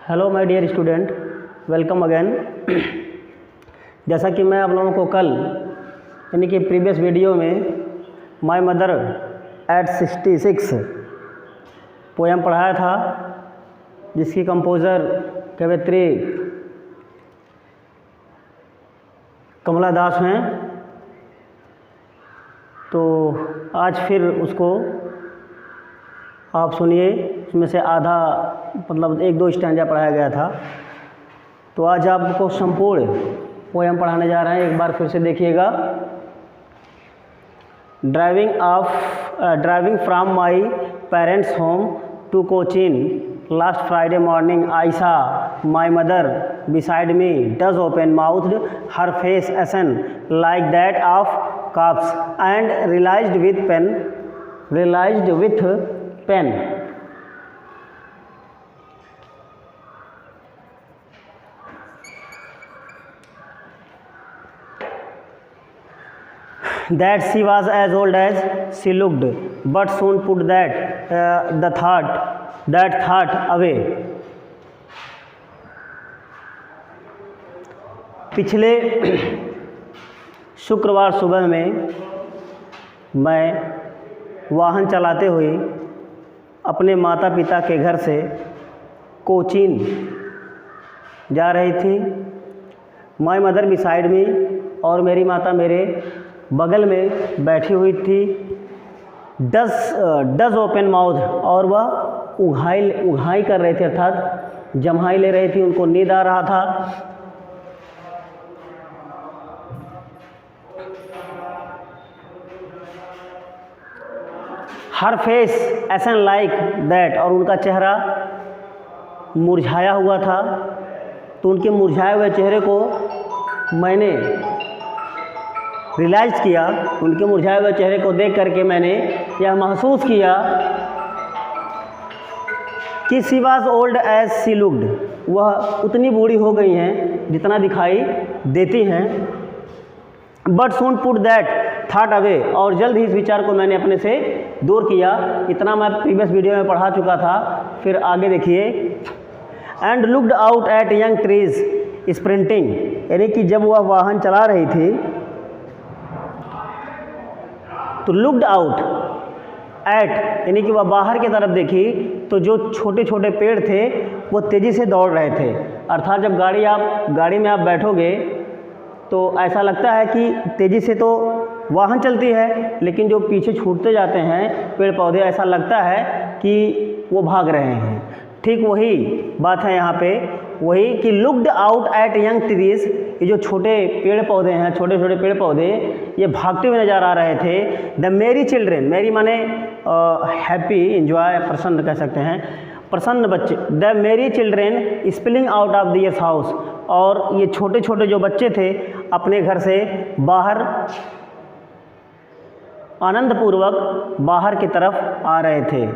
Hello my dear student, welcome again. जैसा कि मैं आप लोगों को कल यानी कि प्रीवियस वीडियो में माय मदर एट 66 पोएम पढ़ाया था, जिसकी कंपोज़र कवयित्री कमला दास हैं। तो आज फिर उसको आप सुनिए। उसमें से आधा मतलब 1-2 स्टैंजा पढ़ाया गया था। तो आज आपको संपूर्ण पोएम पढ़ाने जा रहे हैं। एक बार फिर से देखिएगा। Driving from my parents home to Cochin last Friday morning I saw my mother beside me does open mouthed, her face ashen like that of calves, and realized with pen that she was as old as she looked, but soon put that thought away. पिछले शुक्रवार सुबह में मैं वाहन चलाते हुए अपने माता पिता के घर से कोचीन जा रही थी। माय मदर बिसाइड मी, और मेरी माता मेरे बगल में बैठी हुई थी। डज ओपन माउथ, और वह उघाई कर रहे थे, अर्थात जम्हाई ले रही थी। उनको नींद आ रहा था। हर फेस एसन लाइक दैट, और उनका चेहरा मुरझाया हुआ था। तो उनके मुरझाए हुए चेहरे को मैंने रियलाइज़ किया। उनके मुरझाए हुए चेहरे को देख करके मैंने यह महसूस किया कि she was old age she looked, वह उतनी बूढ़ी हो गई हैं जितना दिखाई देती हैं। But soon put that thought away, और जल्द ही इस विचार को मैंने अपने से दूर किया। इतना मैं प्रीवियस वीडियो में पढ़ा चुका था। फिर आगे देखिए। And looked out at young trees sprinting, यानी कि जब वह वाहन चला रही थी तो लुक्ड आउट एट, यानी कि वह बाहर की तरफ देखी तो जो छोटे छोटे पेड़ थे वो तेज़ी से दौड़ रहे थे। अर्थात जब गाड़ी में आप बैठोगे तो ऐसा लगता है कि तेज़ी से तो वाहन चलती है, लेकिन जो पीछे छूटते जाते हैं पेड़ पौधे, ऐसा लगता है कि वो भाग रहे हैं। ठीक वही बात है यहाँ पे, वही कि looked out at young trees, ये जो छोटे पेड़ पौधे हैं, छोटे छोटे पेड़ पौधे, ये भागते हुए नज़र आ रहे थे। द मेरी चिल्ड्रेन, मेरी माने हैप्पी, इंजॉय, प्रसन्न कह सकते हैं, प्रसन्न बच्चे। The merry children spilling out of their house, और ये छोटे छोटे जो बच्चे थे अपने घर से बाहर आनंदपूर्वक बाहर की तरफ आ रहे थे,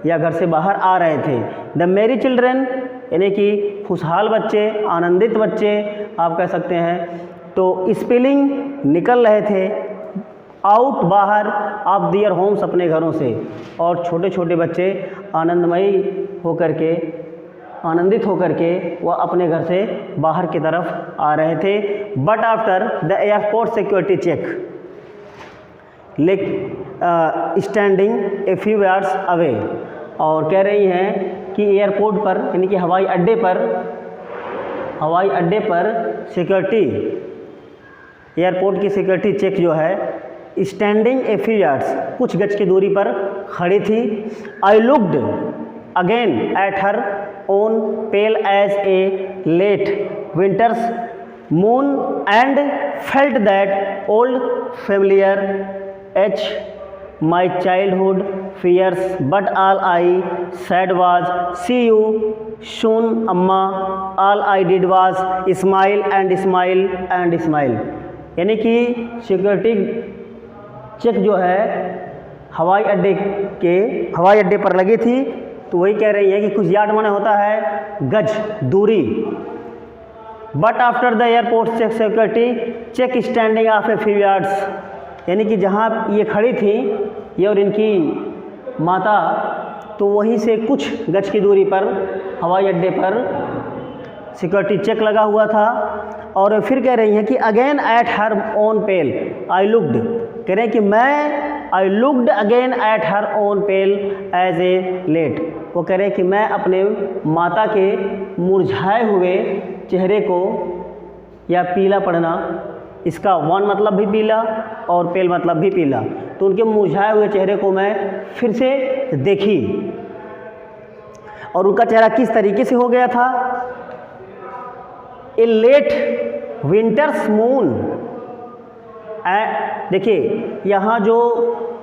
या घर से बाहर आ रहे थे। द मेरी चिल्ड्रेन, यानी कि खुशहाल बच्चे, आनंदित बच्चे आप कह सकते हैं। तो स्पिलिंग निकल रहे थे आउट, बाहर, ऑफ दियर होम्स, अपने घरों से। और छोटे छोटे बच्चे आनंदमयी होकर के, आनंदित होकर के वह अपने घर से बाहर की तरफ आ रहे थे। But after the airport security check standing a few yards away, और कह रही हैं कि एयरपोर्ट पर, यानी कि हवाई अड्डे पर सिक्योरिटी, एयरपोर्ट की सिक्योरिटी चेक जो है स्टैंडिंग ए फ्यू यार्ड्स, कुछ गज की दूरी पर खड़ी थी। I looked again at her own pale as a late winter's moon and felt that old familiar ache my childhood fears, but all I said was, see you soon, अम्मा। all I did was smile and smile and smile। यानी कि security check जो है हवाई अड्डे पर लगी थी। तो वही कह रही है कि कुछ यार्ड माने होता है गज, दूरी। But after the airport check security check standing off a few yards, यानी कि जहाँ ये खड़ी थी, ये और इनकी माता तो वहीं से कुछ गज की दूरी पर हवाई अड्डे पर सिक्योरिटी चेक लगा हुआ था। और फिर कह रही हैं कि again at her own pale I looked, कह रहे हैं कि I looked again at her own pale as a late. वो कह रहे हैं कि मैं अपने माता के मुरझाए हुए चेहरे को, या पीला पड़ना, इसका वन मतलब भी पीला और पेल मतलब भी पीला, तो उनके मुरझाए हुए चेहरे को मैं फिर से देखी। और उनका चेहरा किस तरीके से हो गया था? ए लेट विंटर्स मून, देखिए यहाँ जो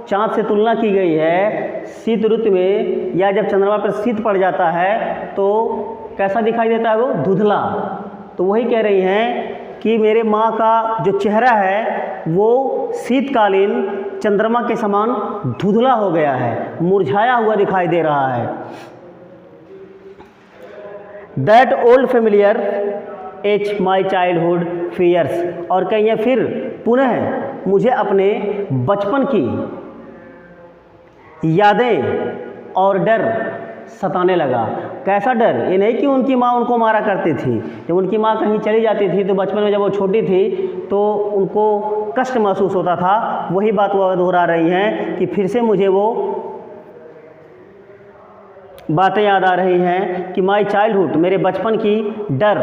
चाँद से तुलना की गई है शीत ऋतु में, या जब चंद्रमा पर शीत पड़ जाता है तो कैसा दिखाई देता है? वो धुंधला। तो वही कह रही हैं कि मेरे माँ का जो चेहरा है वो शीतकालीन चंद्रमा के समान धुंधला हो गया है, मुरझाया हुआ दिखाई दे रहा है। That old familiar ache my childhood fears, और कहीं फिर पुनः मुझे अपने बचपन की यादें और डर सताने लगा। कैसा डर? ये नहीं कि उनकी माँ उनको मारा करती थी, जब उनकी माँ कहीं चली जाती थी तो बचपन में जब वो छोटी थी तो उनको कष्ट महसूस होता था, वही बात वो दोहरा रही हैं कि फिर से मुझे वो बातें याद आ रही हैं कि माई चाइल्डहुड, मेरे बचपन की डर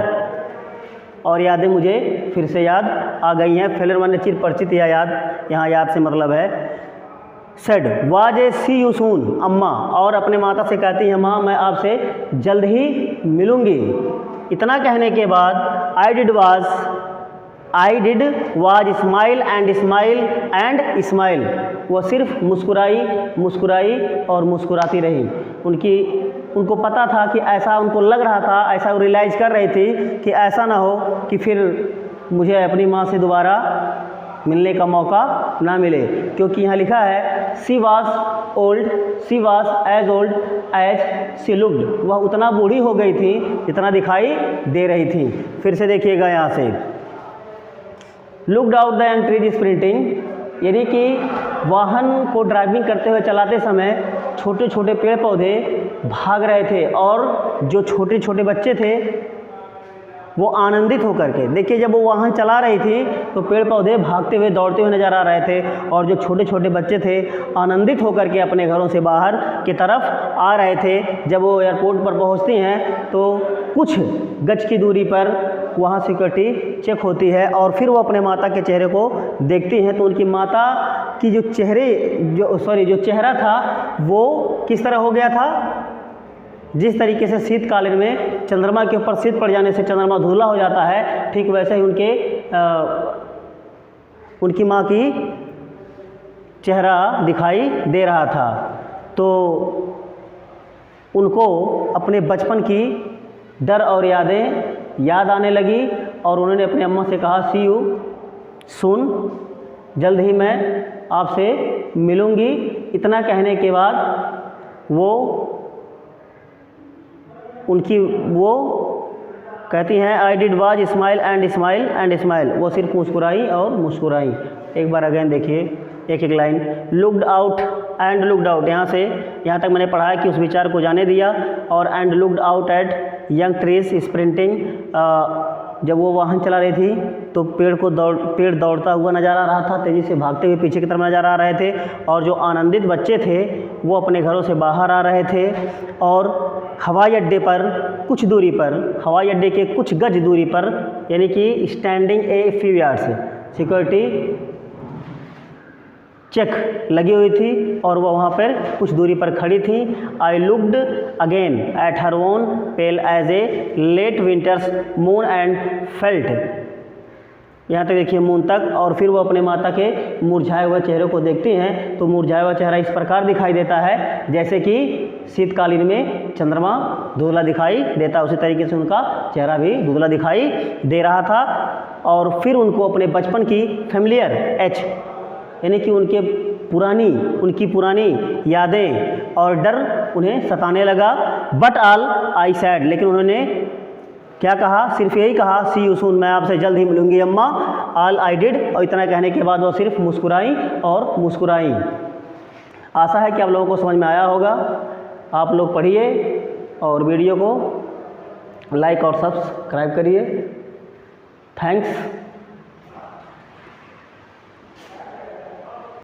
और यादें मुझे फिर से याद आ गई हैं। फेलर माने चिर परिचित या याद, यहाँ याद से मतलब है। Said was a see you soon Amma, और अपने माता से कहती हैं माँ मैं आपसे जल्द ही मिलूँगी। इतना कहने के बाद I did was smile and smile and smile, वो सिर्फ मुस्कुराई और मुस्कुराती रही। उनको पता था कि ऐसा उनको लग रहा था, ऐसा वो रियलाइज़ कर रही थी कि ऐसा ना हो कि फिर मुझे अपनी माँ से दोबारा मिलने का मौका ना मिले, क्योंकि यहाँ लिखा है she was as old as she looked, वह उतना बूढ़ी हो गई थी जितना दिखाई दे रही थी। फिर से देखिएगा यहाँ से, looked out the young trees sprinting, यानी कि वाहन को ड्राइविंग करते हुए चलाते समय छोटे छोटे पेड़ पौधे भाग रहे थे, और जो छोटे छोटे बच्चे थे वो आनंदित होकर के, देखिए जब वो वाहन चला रही थी तो पेड़ पौधे भागते हुए दौड़ते हुए नज़र आ रहे थे, और जो छोटे छोटे बच्चे थे आनंदित होकर के अपने घरों से बाहर की तरफ आ रहे थे। जब वो एयरपोर्ट पर पहुंचती हैं तो कुछ गज की दूरी पर वहाँ सिक्योरिटी चेक होती है, और फिर वो अपने माता के चेहरे को देखती हैं तो उनकी माता की जो चेहरा था वो किस तरह हो गया था? जिस तरीके से शीतकालीन में चंद्रमा के ऊपर शीत पड़ जाने से चंद्रमा धुंधला हो जाता है, ठीक वैसे ही उनकी माँ की चेहरा दिखाई दे रहा था। तो उनको अपने बचपन की डर और यादें याद आने लगी, और उन्होंने अपने अम्मा से कहा सी यू सून, जल्द ही मैं आपसे मिलूँगी। इतना कहने के बाद वो कहती हैं I did was smile and smile and smile, वो सिर्फ मुस्कुराई और मुस्कुराई। एक बार अगेन देखिए एक line, looked out and looked out, यहाँ तक मैंने पढ़ा है कि उस विचार को जाने दिया, और and looked out at young trees sprinting, जब वो वाहन चला रही थी तो पेड़ दौड़ता हुआ नज़र आ रहा था, तेज़ी से भागते हुए पीछे की तरफ नज़र आ रहे थे, और जो आनंदित बच्चे थे वो अपने घरों से बाहर आ रहे थे। और हवाई अड्डे पर कुछ दूरी पर, हवाई अड्डे के कुछ गज दूरी पर, यानी कि standing a few yards, security check लगी हुई थी और वह वहाँ पर कुछ दूरी पर खड़ी थी। I looked again at her own pale as a late winter's moon and felt, यहाँ तक देखिए मून तक, और फिर वो अपने माता के मुरझाए हुए चेहरे को देखती हैं तो मुरझाया हुआ चेहरा इस प्रकार दिखाई देता है जैसे कि शीतकालीन में चंद्रमा धुंधला दिखाई देता, उसी तरीके से उनका चेहरा भी धुंधला दिखाई दे रहा था। और फिर उनको अपने बचपन की फैमिलियर एच, यानी कि उनकी पुरानी यादें और डर उन्हें सताने लगा। बट ऑल आई सैड, लेकिन उन्होंने क्या कहा? सिर्फ यही कहा सी यू सून, मैं आपसे जल्द ही मिलूंगी अम्मा। ऑल आई डिड, और इतना कहने के बाद वो सिर्फ मुस्कुराई और मुस्कुराई। आशा है कि आप लोगों को समझ में आया होगा। आप लोग पढ़िए और वीडियो को लाइक और सब्सक्राइब करिए। थैंक्स।